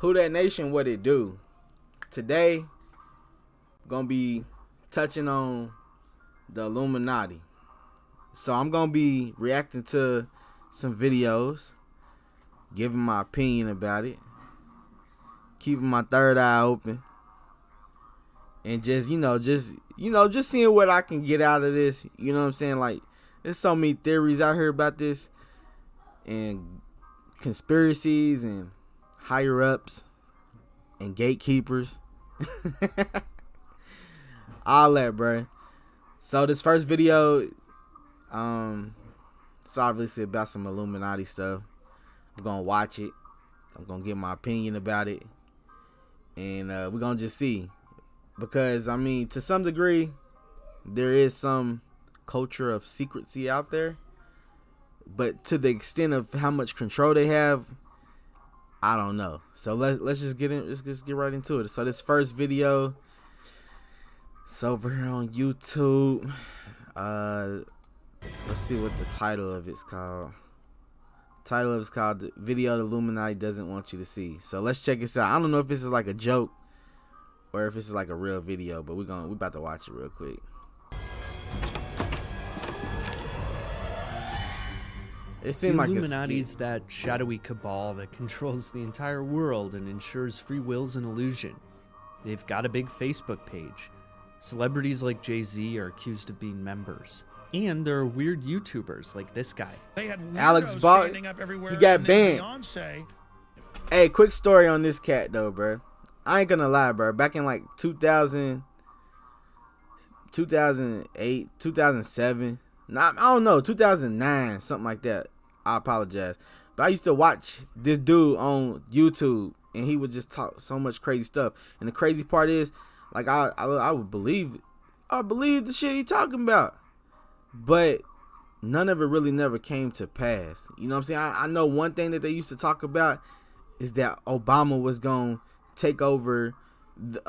Who That Nation, what it do? Today, gonna be touching on the Illuminati. So I'm gonna be reacting to some videos, giving my opinion about it, keeping my third eye open, and just seeing what I can get out of this. You know what I'm saying? Like, there's so many theories out here about this, and conspiracies, and higher ups, and gatekeepers. All that, bro. So this first video, it's obviously about some Illuminati stuff. I'm gonna watch it. I'm gonna give my opinion about it, and we're gonna just see. Because I mean, to some degree, there is some culture of secrecy out there, but to the extent of how much control they have, I don't know. So let's just get right into it. So this first video, it's over here on YouTube. Let's see what the title of it's called. The video the Illuminati doesn't want you to see. So let's check this out. I don't know if this is like a joke or if this is like a real video, but we're about to watch it real quick. It seemed like Illuminati's that shadowy cabal that controls the entire world and ensures free will's an illusion. They've got a big Facebook page. Celebrities like Jay-Z are accused of being members. And there are weird YouTubers like this guy. They had Alex Ball, he got banned. Hey, quick story on this cat though, bro. I ain't gonna lie, bro. Back in like 2008, 2007, I don't know, 2009, something like that. I apologize. But I used to watch this dude on YouTube, and he would just talk so much crazy stuff. And the crazy part is, like, I would believe the shit he talking about. But none of it really never came to pass. You know what I'm saying? I know one thing that they used to talk about is that Obama was going to take over the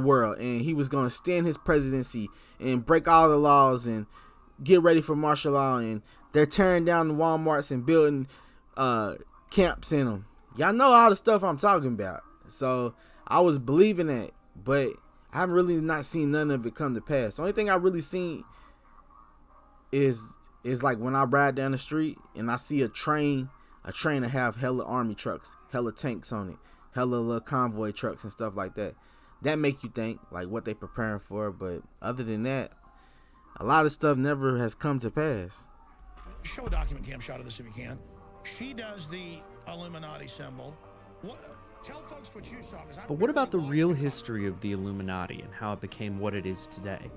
world, and he was going to stand his presidency and break all the laws and get ready for martial law, and they're tearing down the Walmarts and building camps in them. Y'all know all the stuff I'm talking about. So I was believing that, but I haven't really not seen none of it come to pass. The only thing I really seen is like when I ride down the street and I see a train that have hella army trucks, hella tanks on it, hella little convoy trucks and stuff like that. That make you think like what they preparing for, but other than that, a lot of stuff never has come to pass. Show a document cam shot of this if you can. She does the Illuminati symbol. Tell folks what you saw. But what about the real history of the Illuminati and how it became what it is today?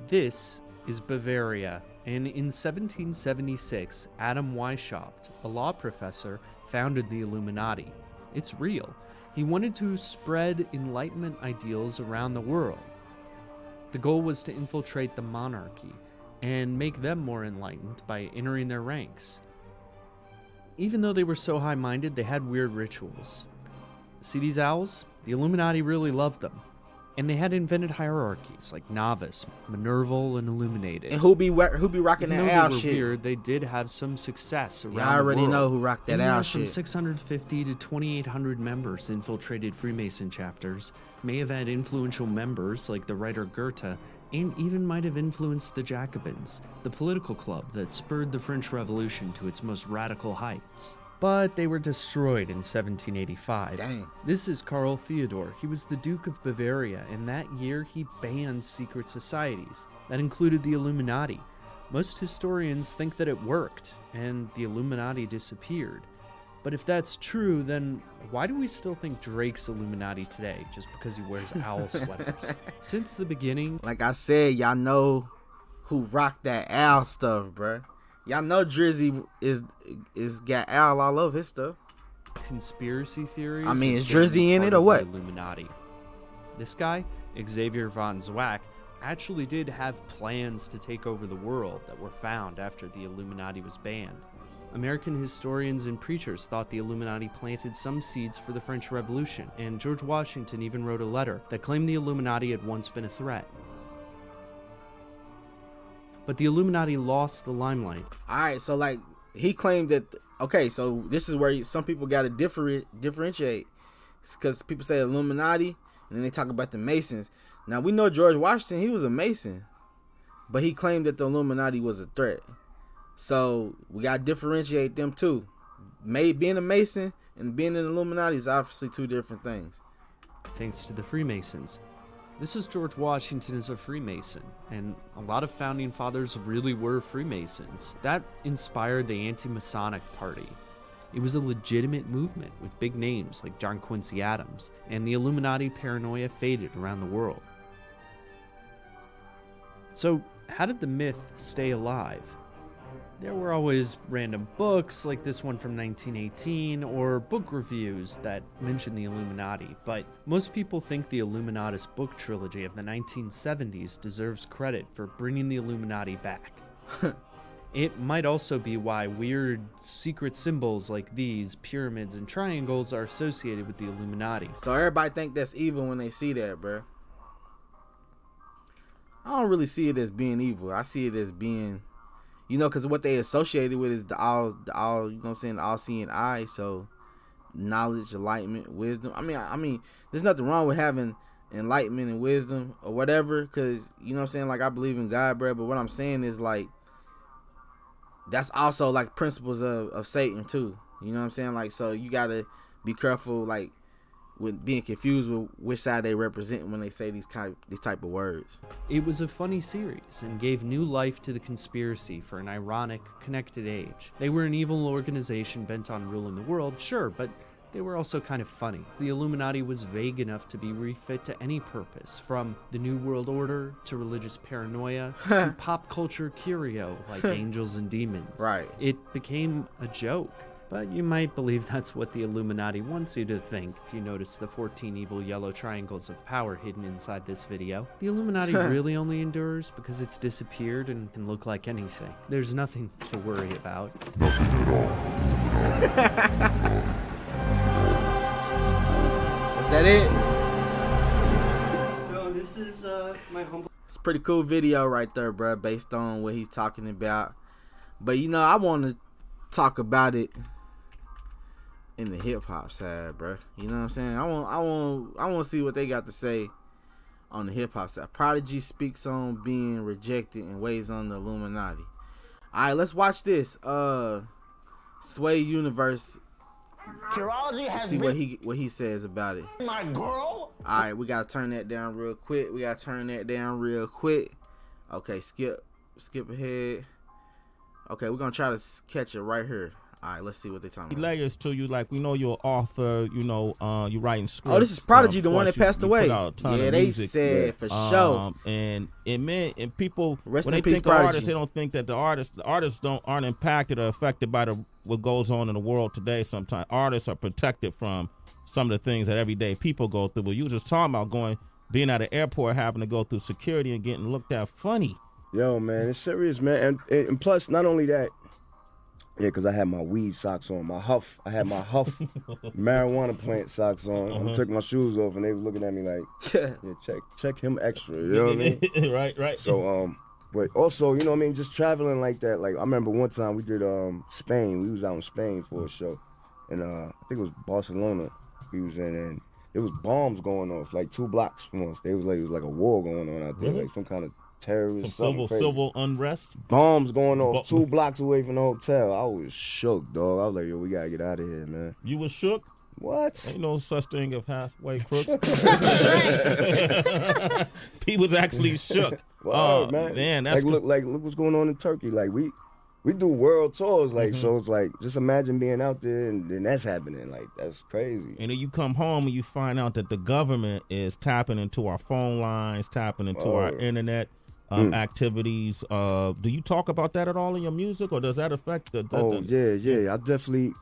This is Bavaria, and in 1776, Adam Weishaupt, a law professor, founded the Illuminati. It's real. He wanted to spread Enlightenment ideals around the world. The goal was to infiltrate the monarchy and make them more enlightened by entering their ranks. Even though they were so high-minded, they had weird rituals. See these owls? The Illuminati really loved them. And they had invented hierarchies like novice, Minerval, and illuminated. And who be rocking that owl shit? Weird, they did have some success around the world. I already know who rocked that owl shit. From 650 to 2,800 members infiltrated Freemason chapters, may have had influential members like the writer Goethe, and even might have influenced the Jacobins, the political club that spurred the French Revolution to its most radical heights. But they were destroyed in 1785. Dang. This is Karl Theodor. He was the Duke of Bavaria, and that year he banned secret societies. That included the Illuminati. Most historians think that it worked, and the Illuminati disappeared. But if that's true, then why do we still think Drake's Illuminati today, just because he wears owl sweaters? Since the beginning... Like I said, y'all know who rocked that owl stuff, bruh. Y'all know Drizzy is got owl all over his stuff. Conspiracy theories. I mean, is Drizzy in it or what? Illuminati. This guy, Xavier von Zwack, actually did have plans to take over the world that were found after the Illuminati was banned. American historians and preachers thought the Illuminati planted some seeds for the French Revolution, and George Washington even wrote a letter that claimed the Illuminati had once been a threat. But the Illuminati lost the limelight. Alright, so like, he claimed that okay, so this is where some people got to differentiate, because people say Illuminati and then they talk about the Masons. Now we know George Washington, he was a Mason, but he claimed that the Illuminati was a threat. So we got to differentiate them too. Being a Mason and being an Illuminati is obviously two different things. Thanks to the Freemasons. This is George Washington as a Freemason, and a lot of founding fathers really were Freemasons. That inspired the anti-Masonic Party. It was a legitimate movement with big names like John Quincy Adams, and the Illuminati paranoia faded around the world. So, how did the myth stay alive? There were always random books like this one from 1918 or book reviews that mention the Illuminati, but most people think the Illuminatus book trilogy of the 1970s deserves credit for bringing the Illuminati back. It might also be why weird secret symbols like these, pyramids and triangles, are associated with the Illuminati. So everybody think that's evil when they see that, bro. I don't really see it as being evil. I see it as being, you know, because what they associated with is the all, you know what I'm saying, the all-seeing eye. So knowledge, enlightenment, wisdom. I mean, there's nothing wrong with having enlightenment and wisdom or whatever, because, you know what I'm saying, like, I believe in God, bro. But what I'm saying is, like, that's also like principles of Satan too. You know what I'm saying? Like, so you gotta be careful, like, with being confused with which side they represent when they say these type of words. It was a funny series and gave new life to the conspiracy for an ironic, connected age. They were an evil organization bent on ruling the world, sure, but they were also kind of funny. The Illuminati was vague enough to be refit to any purpose, from the New World Order to religious paranoia to pop culture curio like angels and demons. Right. It became a joke. But you might believe that's what the Illuminati wants you to think if you notice the 14 evil yellow triangles of power hidden inside this video. The Illuminati really only endures because it's disappeared and can look like anything. There's nothing to worry about. Nothing at all. Is that it? So this is my humble. It's a pretty cool video right there, bro, based on what he's talking about. But, you know, I want to talk about it in the hip hop side, bro. You know what I'm saying? I want to see what they got to say on the hip hop side. Prodigy speaks on being rejected and weighs on the Illuminati. All right, let's watch this. Sway Universe. Curology has See what he says about it. my girl. All right, we gotta turn that down real quick. Okay, skip ahead. Okay, we're gonna try to catch it right here. All right, let's see what they're talking about. Layers to you, like, we know you're an author, you know, you writing scripts. Oh, this is Prodigy, the one course that passed you away. put out a ton Yeah, of they music. said for sure. And it meant, and people, Rest when in they peace, think of Prodigy. artists, they don't think that the artists aren't impacted or affected by what goes on in the world today. Sometimes artists are protected from some of the things that everyday people go through. But you were just talking about being at an airport, having to go through security and getting looked at funny. Yo, man, it's serious, man. And plus, not only that, yeah, because I had my weed socks on, I had my Huff marijuana plant socks on. I took my shoes off, and they were looking at me like, yeah, check him extra, you know what I mean? Right. So, but also, you know what I mean, just traveling like that. Like, I remember one time we did Spain. We was out in Spain for a show, and I think it was Barcelona we was in, and it was bombs going off like 2 blocks from us. It was like a war going on out there, Really? like some kind of terrorist, Some civil unrest. bombs going off 2 blocks away from the hotel. I was shook, dog. I was like, yo, we gotta get out of here, man. You was shook? What? Ain't no such thing as halfway crooks. He was actually shook. Wow, man. That's look what's going on in Turkey. Like we do world tours, like so it's like just imagine being out there and then that's happening. Like that's crazy. And then you come home and you find out that the government is tapping into our phone lines, tapping into our internet activities. Do you talk about that at all in your music, or does that affect the Yeah.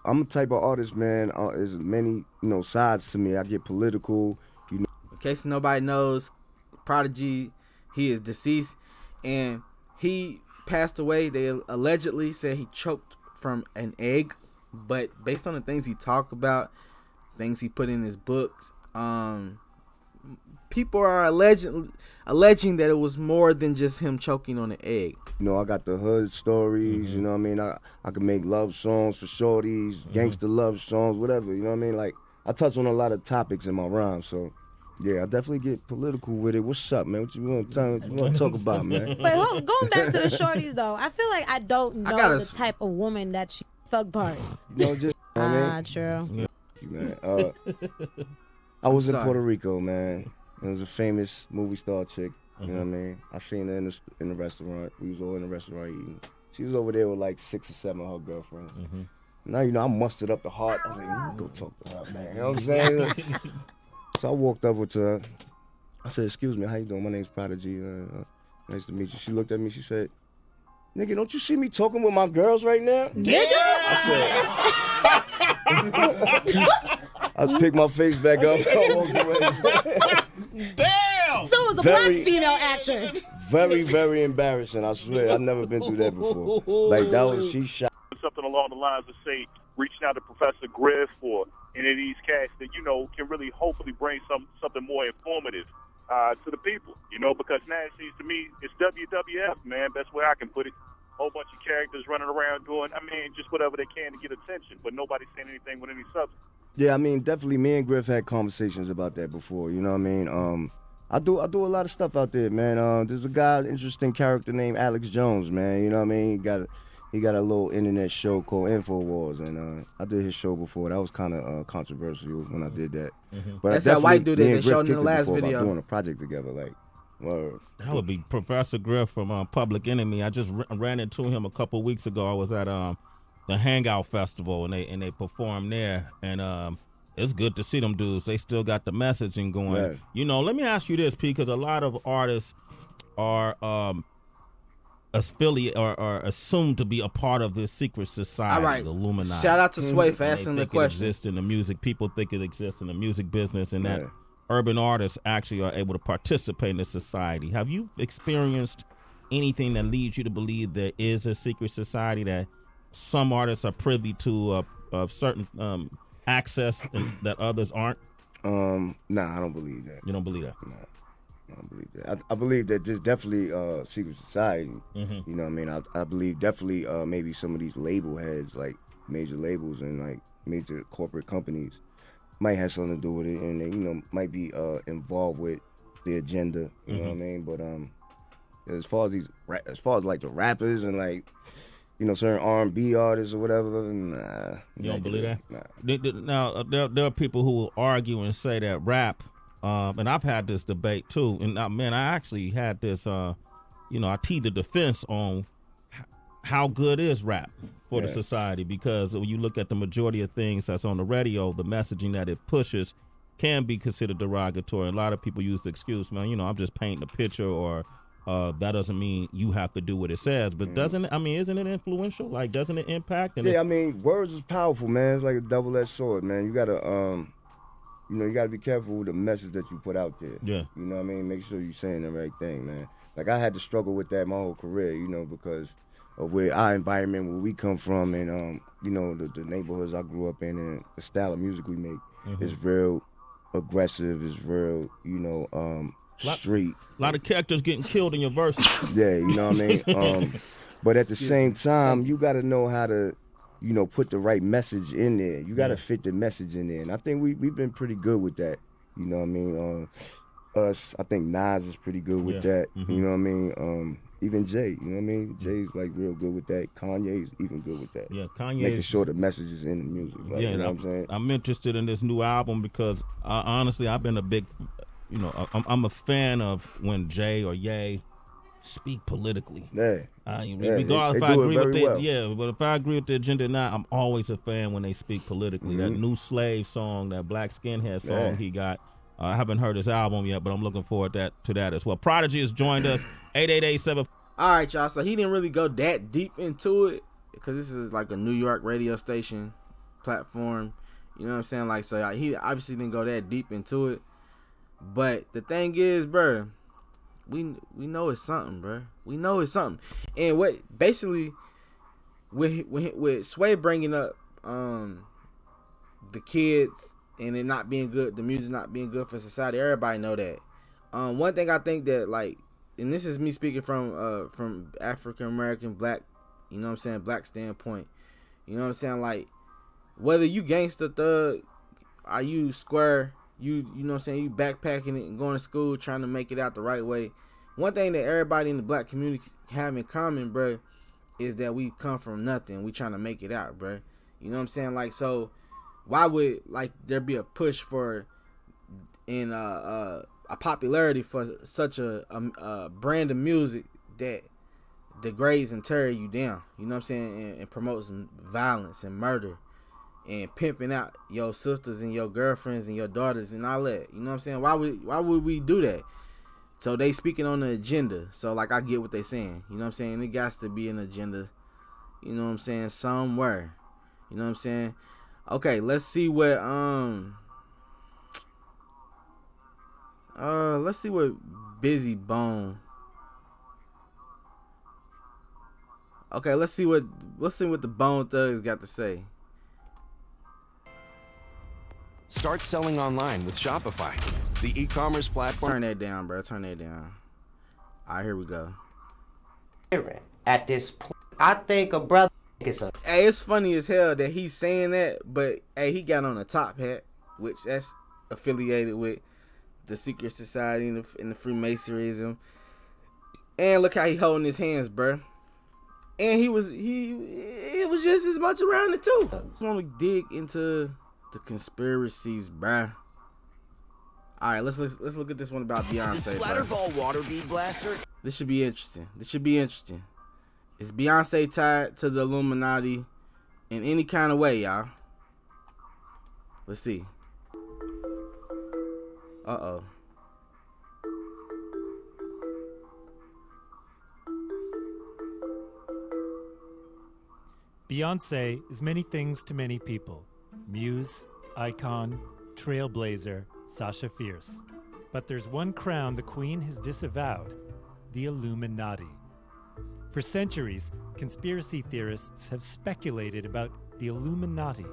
I'm a type of artist, man. There's many, sides to me. I get political, In case nobody knows, Prodigy, he is deceased, and he passed away. They allegedly said he choked from an egg, but based on the things he talked about, things he put in his books, people are alleging that it was more than just him choking on an egg. You know, I got the hood stories, you know what I mean? I can make love songs for shorties, gangster love songs, whatever, you know what I mean? Like, I touch on a lot of topics in my rhymes, so yeah, I definitely get political with it. What's up, man? What you want to talk about, man? Wait, going back to the shorties though, I feel like I don't know the type of woman that she fuck party. You know, just you know what I mean? True. Man, I was in Puerto Rico, man. It was a famous movie star chick. You know what I mean? I seen her in the restaurant. We was all in the restaurant eating. She was over there with like 6 or 7 of her girlfriends. Now, you know, I mustered up the heart. I was like, you go talk to her, man. You know what I'm saying? So I walked over to her. I said, excuse me, how you doing? My name's Prodigy. Nice to meet you. She looked at me. She said, nigga, don't you see me talking with my girls right now? Nigga! I said, I picked my face back up. I walked away. Damn! So was the black female actress. Very, very embarrassing. I swear, I've never been through that before. Like, that was, she shot. Something along the lines of, say, reaching out to Professor Griff or any of these cats that, you know, can really hopefully bring something more informative to the people, you know, because now it seems to me it's WWF, man. Best way I can put it. Whole bunch of characters running around doing, I mean, just whatever they can to get attention, but nobody's saying anything with any substance. Yeah, I mean, definitely me and Griff had conversations about that before, you know what I mean? I do a lot of stuff out there, man. There's a guy, interesting character named Alex Jones, man, you know what I mean? He got a little internet show called InfoWars, and I did his show before. That was kind of controversial when I did that. But that's that white dude that they showed in the last video. video. About doing a project together, like, word. That would be Professor Griff from Public Enemy. I just ran into him a couple weeks ago. I was at the Hangout Festival, and they performed there, and it's good to see them dudes. They still got the messaging going. Yeah. You know, let me ask you this, P, because a lot of artists are affiliate or assumed to be a part of this secret society, All right. the Illuminati. Shout out to Sway for asking the question. It exists in the music. People think it exists in the music business, and that urban artists actually are able to participate in this society. Have you experienced anything that leads you to believe there is a secret society, that some artists are privy to certain access that others aren't? Nah, I don't believe that. You don't believe that? Nah. I don't believe that. I believe that there's definitely a secret society. You know what I mean? I believe definitely maybe some of these label heads, like major labels and like major corporate companies, might have something to do with it, and they, you know, might be involved with the agenda. You know what I mean? But as far as like the rappers and like, you know, certain R&B artists or whatever, nah. You don't believe that? Nah. Now there are people who will argue and say that rap. And I've had this debate too, and man, I actually had this. I teed the defense on how good is rap for the society, because when you look at the majority of things that's on the radio, the messaging that it pushes can be considered derogatory. A lot of people use the excuse, man, you know, I'm just painting a picture, or that doesn't mean you have to do what it says. But isn't it influential? Like, doesn't it impact? And I mean, words is powerful, man. It's like a double-edged sword, man. You gotta you got to be careful with the message that you put out there. Yeah. You know what I mean? Make sure you're saying the right thing, man. Like, I had to struggle with that my whole career, you know, because of where our environment, where we come from, and, you know, the neighborhoods I grew up in, and the style of music we make is real aggressive, is real, you know, street. A lot of characters getting killed in your verses. Yeah, you know what I mean? But at the same time, you got to know how to, you know, put the right message in there. You got to fit the message in there. And I think we've been pretty good with that. You know what I mean? I think Nas is pretty good with that. You know what I mean? Even Jay, you know what I mean? Jay's like real good with that. Kanye's even good with that. Yeah, Kanye. Making sure the message is in the music. Like, you know what I'm saying? I'm interested in this new album because honestly, I've been a big, you know, I'm a fan of when Jay or Ye speak politically. Regardless if I agree with it, but if I agree with the agenda or not, I'm always a fan when they speak politically. That new Slave song, that Black Skinhead song he got. I haven't heard his album yet, but I'm looking forward to that as well. Prodigy has joined us. 888-7. All right, y'all. So he didn't really go that deep into it because this is like a New York radio station platform. You know what I'm saying? Like, so he obviously didn't go that deep into it. But the thing is, bro, we know it's something, bro. We know it's something. And what basically with Sway bringing up the kids and it not being good, the music not being good for society, everybody know that. One thing I think that, like, and this is me speaking from African American black, you know what I'm saying, black standpoint. You know what I'm saying? Like, whether you gangsta thug, are you square, you know what I'm saying, you backpacking it and going to school trying to make it out the right way. One thing that everybody in the black community have in common, bro, is that we come from nothing. We trying to make it out, bro. You know what I'm saying? Like, so why would, like, there be a push for a popularity for such a brand of music that degrades and tear you down? You know what I'm saying? And promotes violence and murder and pimping out your sisters and your girlfriends and your daughters and all that. You know what I'm saying? Why would we do that? So they speaking on the agenda. So, like, I get what they saying. You know what I'm saying? It got to be an agenda. You know what I'm saying? Somewhere. You know what I'm saying? Okay, let's see what Busy Bone. Okay, let's see what the Bone Thugs got to say. Start selling online with Shopify, the e-commerce platform. Turn that down, bro. Turn that down. All right, here we go. At this point, I think a brother is a... Hey, it's funny as hell that he's saying that, but hey, he got on a top hat, which that's affiliated with the secret society and the Freemasonryism. And look how he holding his hands, bro. And it was just as much around it too. I want to dig into the conspiracies, bruh. All right, let's look at this one about Beyonce. Splatterball water bead blaster. This should be interesting. Is Beyonce tied to the Illuminati in any kind of way, y'all? Let's see. Uh-oh. Beyonce is many things to many people. Muse, icon, trailblazer, Sasha Fierce. But there's one crown the Queen has disavowed: the Illuminati. For centuries, conspiracy theorists have speculated about the Illuminati,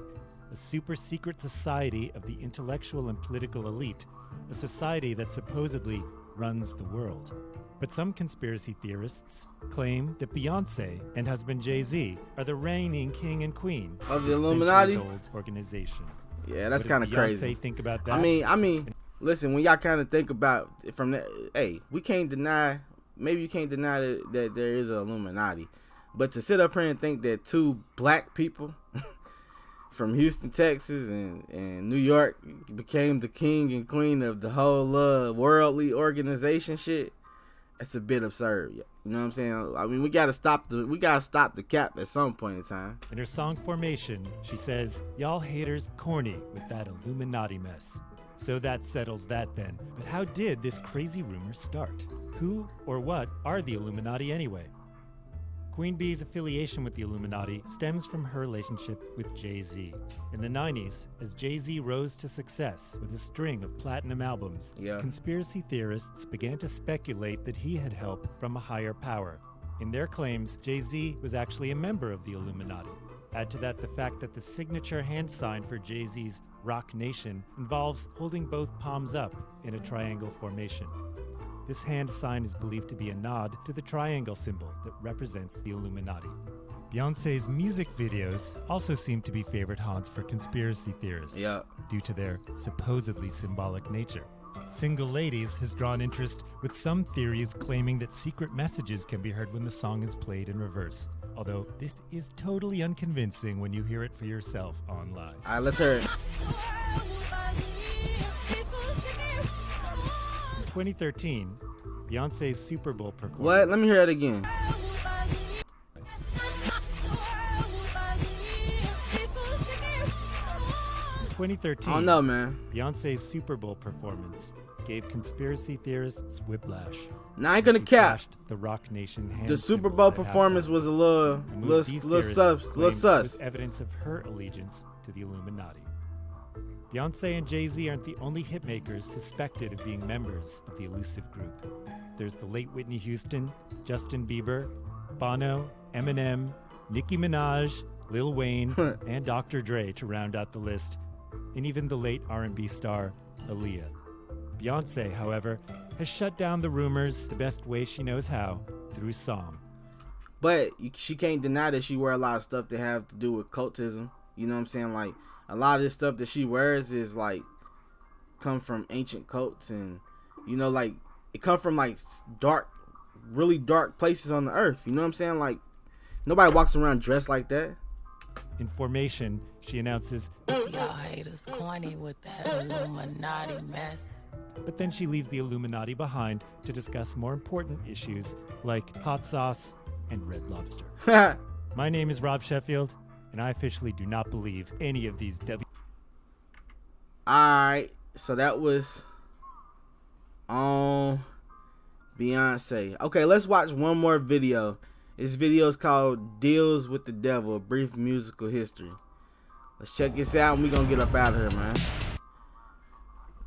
a super secret society of the intellectual and political elite, a society that supposedly runs the world. But some conspiracy theorists claim that Beyonce and husband Jay-Z are the reigning king and queen of the Illuminati old organization. Yeah, that's kind of crazy. Think about that. I mean, listen, when y'all kind of think about it from that, hey, we can't deny. Maybe you can't deny that there is an Illuminati, but to sit up here and think that two black people from Houston, Texas, and New York became the king and queen of the whole worldly organization, shit. That's a bit absurd. You know what I'm saying? I mean, we gotta stop the cap at some point in time. In her song Formation, she says, "Y'all haters corny with that Illuminati mess." So that settles that then. But how did this crazy rumor start? Who or what are the Illuminati anyway? Queen Bee's affiliation with the Illuminati stems from her relationship with Jay-Z. In the 90s, as Jay-Z rose to success with a string of platinum albums, conspiracy theorists began to speculate that he had help from a higher power. In their claims, Jay-Z was actually a member of the Illuminati. Add to that the fact that the signature hand sign for Jay-Z's Rock Nation involves holding both palms up in a triangle formation. This hand sign is believed to be a nod to the triangle symbol that represents the Illuminati. Beyonce's music videos also seem to be favorite haunts for conspiracy theorists due to their supposedly symbolic nature. Single Ladies has drawn interest, with some theories claiming that secret messages can be heard when the song is played in reverse. Although this is totally unconvincing when you hear it for yourself online. All right, let's hear it. In 2013, Beyonce's Super Bowl performance. What? Let me hear it again. In 2013, I don't know, man. Beyonce's Super Bowl performance gave conspiracy theorists whiplash. Now I ain't gonna cap. The Rock Nation hand the Super Bowl performance was a little sus. Evidence of her allegiance to the Illuminati. Beyonce and Jay-Z aren't the only hitmakers suspected of being members of the elusive group. There's the late Whitney Houston, Justin Bieber, Bono, Eminem, Nicki Minaj, Lil Wayne, and Dr. Dre to round out the list, and even the late R&B star Aaliyah. Beyonce, however, has shut down the rumors the best way she knows how, through song. But she can't deny that she wear a lot of stuff that have to do with cultism. You know what I'm saying? Like, a lot of this stuff that she wears is like come from ancient cults, and you know, like it come from like dark, really dark places on the earth. You know what I'm saying? Like, nobody walks around dressed like that. In Formation, she announces, "Y'all haters corny with that Illuminati mess." But then she leaves the Illuminati behind to discuss more important issues like hot sauce and Red Lobster. My name is Rob Sheffield, and I officially do not believe any of these Alright, so that was on Beyonce. Okay, let's watch one more video. This video is called Deals with the Devil, a brief musical history. Let's check this out and we're gonna get up out of here, man.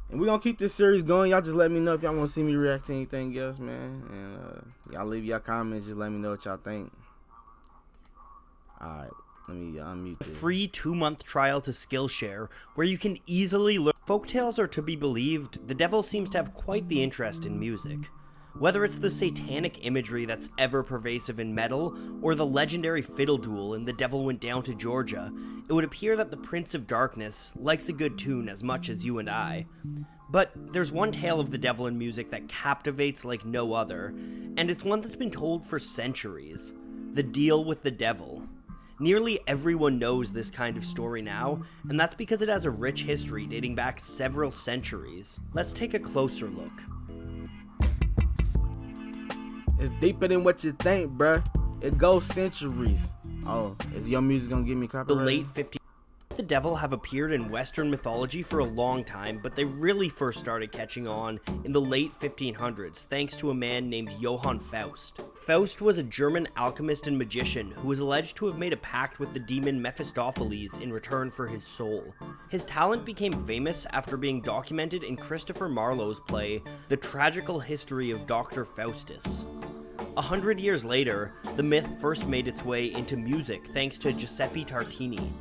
And we're gonna keep this series going. Y'all just let me know if y'all want to see me react to anything else, man. And y'all leave y'all comments. Just let me know what y'all think. Alright, let me unmute this. Free 2-month trial to Skillshare, where you can easily learn. Folktales are to be believed. The devil seems to have quite the interest in music. Whether it's the satanic imagery that's ever pervasive in metal, or the legendary fiddle duel in The Devil Went Down to Georgia, it would appear that the Prince of Darkness likes a good tune as much as you and I. But there's one tale of the devil in music that captivates like no other, and it's one that's been told for centuries. The Deal with the Devil. Nearly everyone knows this kind of story now, and that's because it has a rich history dating back several centuries. Let's take a closer look. It's deeper than what you think, bruh. It goes centuries. Oh, is your music gonna give me copyright? The late 50s. The devil have appeared in Western mythology for a long time, but they really first started catching on in the late 1500s thanks to a man named Johann Faust. Faust was a German alchemist and magician who was alleged to have made a pact with the demon Mephistopheles in return for his soul. His talent became famous after being documented in Christopher Marlowe's play, The Tragical History of Dr. Faustus. 100 years later, the myth first made its way into music thanks to Giuseppe Tartini.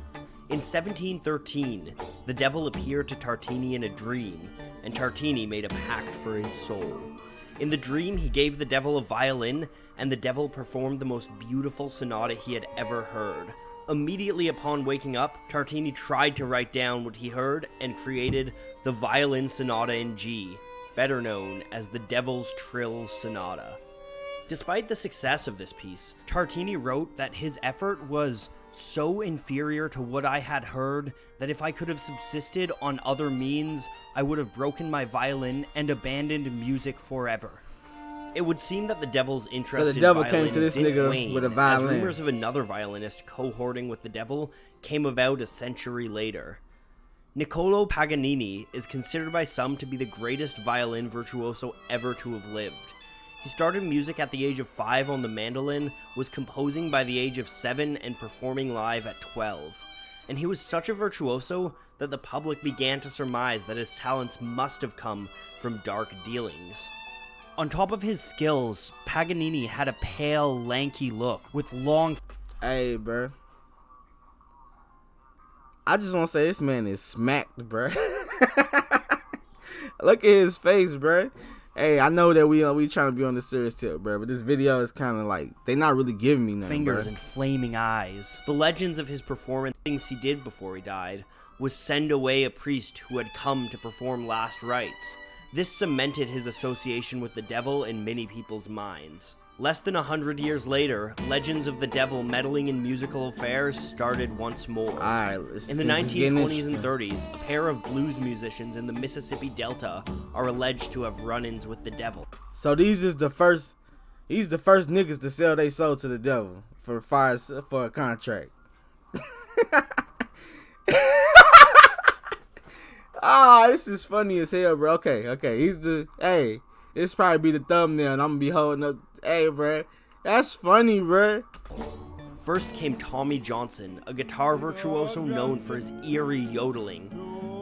In 1713, the devil appeared to Tartini in a dream, and Tartini made a pact for his soul. In the dream, he gave the devil a violin, and the devil performed the most beautiful sonata he had ever heard. Immediately upon waking up, Tartini tried to write down what he heard and created the Violin Sonata in G, better known as the Devil's Trill Sonata. Despite the success of this piece, Tartini wrote that his effort was so inferior to what I had heard that if I could have subsisted on other means, I would have broken my violin and abandoned music forever. It would seem that the devil's interest in violin came to this didn't nigga wane, with a violin. as rumors of another violinist cohorting with the devil came about a century later. Niccolò Paganini is considered by some to be the greatest violin virtuoso ever to have lived. He started music at the age of 5 on the mandolin, was composing by the age of 7, and performing live at 12. And he was such a virtuoso that the public began to surmise that his talents must have come from dark dealings. On top of his skills, Paganini had a pale, lanky look with long... Hey, bro. I just want to say this man is smacked, bro. Look at his face, bro. Hey, I know that we trying to be on the serious tip, bro, but this video is kind of like, they not really giving me nothing, fingers bro. And flaming eyes. The legends of his performance, things he did before he died, was send away a priest who had come to perform last rites. This cemented his association with the devil in many people's minds. Less than 100 years later, legends of the devil meddling in musical affairs started once more. In the 1920s and 30s, a pair of blues musicians in the Mississippi Delta are alleged to have run-ins with the devil. So he's the first niggas to sell their soul to the devil for a contract. This is funny as hell, bro. Okay. This probably be the thumbnail, and I'm gonna be holding up. Hey, bro, that's funny, bro. First came Tommy Johnson, a guitar virtuoso known for his eerie yodeling.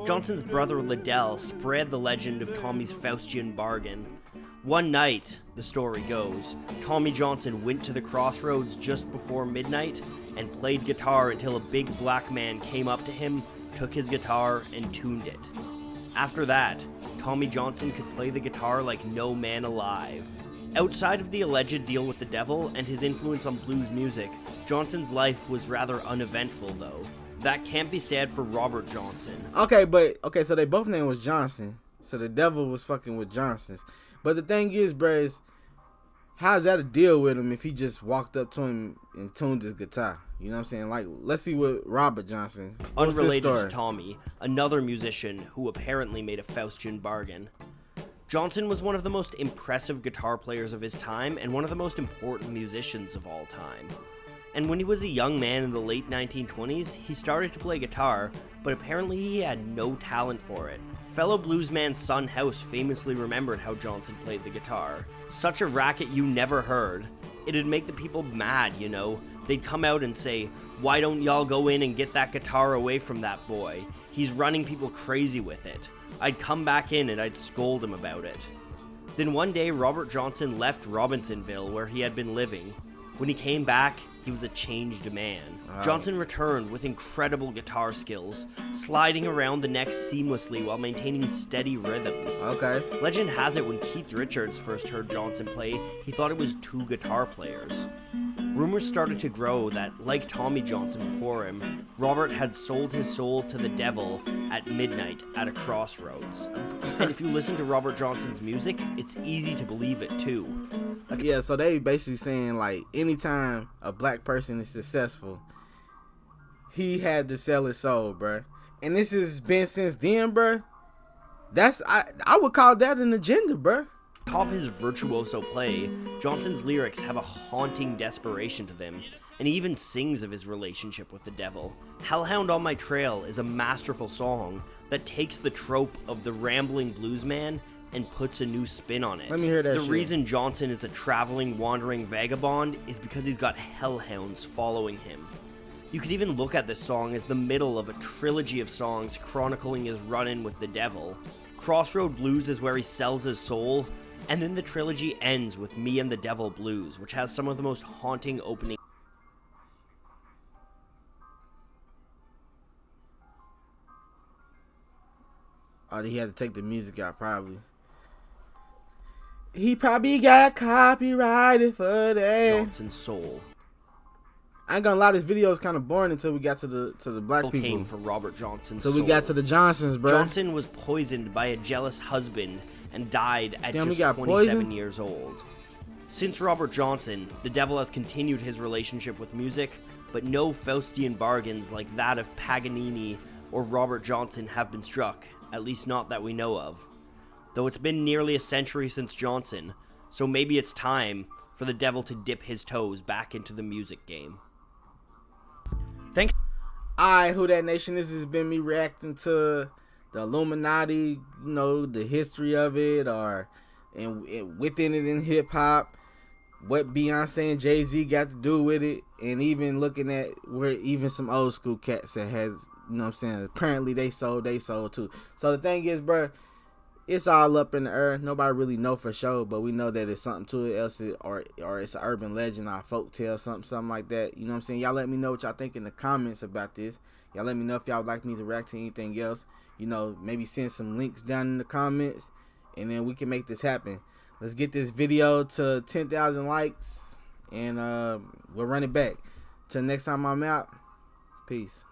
Johnson's brother Liddell spread the legend of Tommy's Faustian bargain. One night, the story goes, Tommy Johnson went to the crossroads just before midnight and played guitar until a big black man came up to him, took his guitar, and tuned it. After that, Tommy Johnson could play the guitar like no man alive. Outside of the alleged deal with the devil and his influence on blues music, Johnson's life was rather uneventful though. That can't be said for Robert Johnson. Okay, so they both name was Johnson. So the devil was fucking with Johnsons. But the thing is, bruh, is how's that a deal with him if he just walked up to him and tuned his guitar? You know what I'm saying? Like, let's see what Robert Johnson. Unrelated to Tommy, another musician who apparently made a Faustian bargain. Johnson was one of the most impressive guitar players of his time and one of the most important musicians of all time. And when he was a young man in the late 1920s, he started to play guitar, but apparently he had no talent for it. Fellow bluesman Son House famously remembered how Johnson played the guitar. Such a racket you never heard. It'd make the people mad, you know. They'd come out and say, "Why don't y'all go in and get that guitar away from that boy? He's running people crazy with it." I'd come back in and I'd scold him about it. Then one day, Robert Johnson left Robinsonville, where he had been living. When he came back, he was a changed man. Wow. Johnson returned with incredible guitar skills, sliding around the neck seamlessly while maintaining steady rhythms. Okay. Legend has it when Keith Richards first heard Johnson play, he thought it was two guitar players. Rumors started to grow that, like Tommy Johnson before him, Robert had sold his soul to the devil at midnight at a crossroads. And if you listen to Robert Johnson's music, it's easy to believe it too. Yeah, so they basically saying, like, anytime a black person is successful, he had to sell his soul, bruh. And this has been since then, bruh. I would call that an agenda, bruh. Top his virtuoso play, Johnson's lyrics have a haunting desperation to them, and he even sings of his relationship with the devil. Hellhound on My Trail is a masterful song that takes the trope of the rambling bluesman and puts a new spin on it. Let me hear that The shit. reason Johnson is a traveling, wandering vagabond is because he's got hellhounds following him. You could even look at this song as the middle of a trilogy of songs chronicling his run-in with the devil. Crossroad Blues is where he sells his soul, and then the trilogy ends with Me and the Devil Blues, which has some of the most haunting opening. Oh, he had to take the music out, probably. He probably got copyrighted for that. Johnson's soul. I ain't gonna lie, this video is kind of boring until we got to the black people. Came for Robert Johnson's so soul. we got to the Johnsons, bro. Johnson was poisoned by a jealous husband and died at just 27 poisoned? years old. Since Robert Johnson, the devil has continued his relationship with music, but no Faustian bargains like that of Paganini or Robert Johnson have been struck, at least not that we know of. Though it's been nearly a century since Johnson, so maybe it's time for the devil to dip his toes back into the music game. Thanks. Alright, Who Dat Nation, this has been me reacting to the Illuminati, you know, the history of it, or within it in hip-hop, what Beyonce and Jay-Z got to do with it, and even looking at where even some old school cats that has, you know what I'm saying, apparently they sold too. So the thing is, bro, it's all up in the air. Nobody really know for sure, but we know that it's something to it, else or it's an urban legend or a folk tale, something like that. You know what I'm saying? Y'all let me know what y'all think in the comments about this. Y'all let me know if y'all would like me to react to anything else. You know, maybe send some links down in the comments, and then we can make this happen. Let's get this video to 10,000 likes, and we'll run it back. Till next time I'm out, peace.